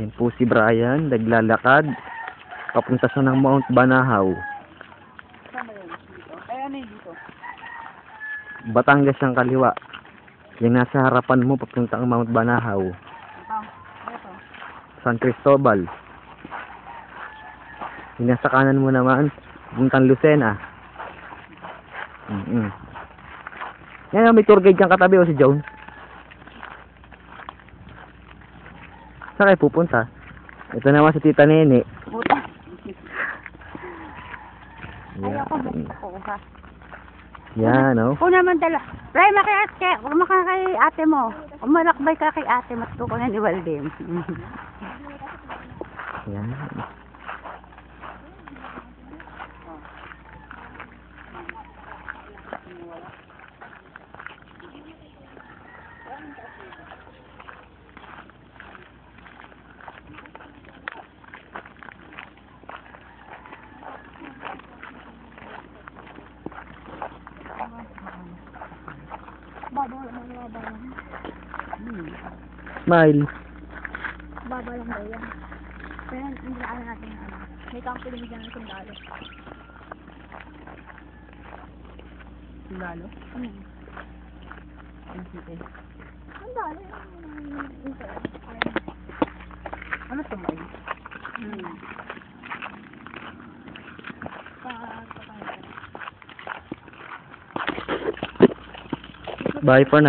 Yan po si Brian, naglalakad. Papunta sa ng Mount Banahaw. Saan ba yun? Dito? Ay, ano yun dito? Batangas ang kaliwa. Yung nasa harapan mo, papunta ang Mount Banahaw. Ito. San Cristobal. Yung nasa kanan mo naman, puntang Lucena. Yan, may tour guide kang katabi o si Jones. Saan kayo pupunta? Ito naman si Tita Nene. Puta. Yan. Oo ha. Yan, no? Kung naman dala. Ray, kumaka kay ate mo. Umalakbay ka kay ate, matuto ko na ni Waldim. Yan. Baba lang, baba lang. Smile. Baba lang daw yan. Pero hindi na natin ano. May kampo din dyan ng sundalo. Sundalo? Sundalo. Ano sumay? Bye for now.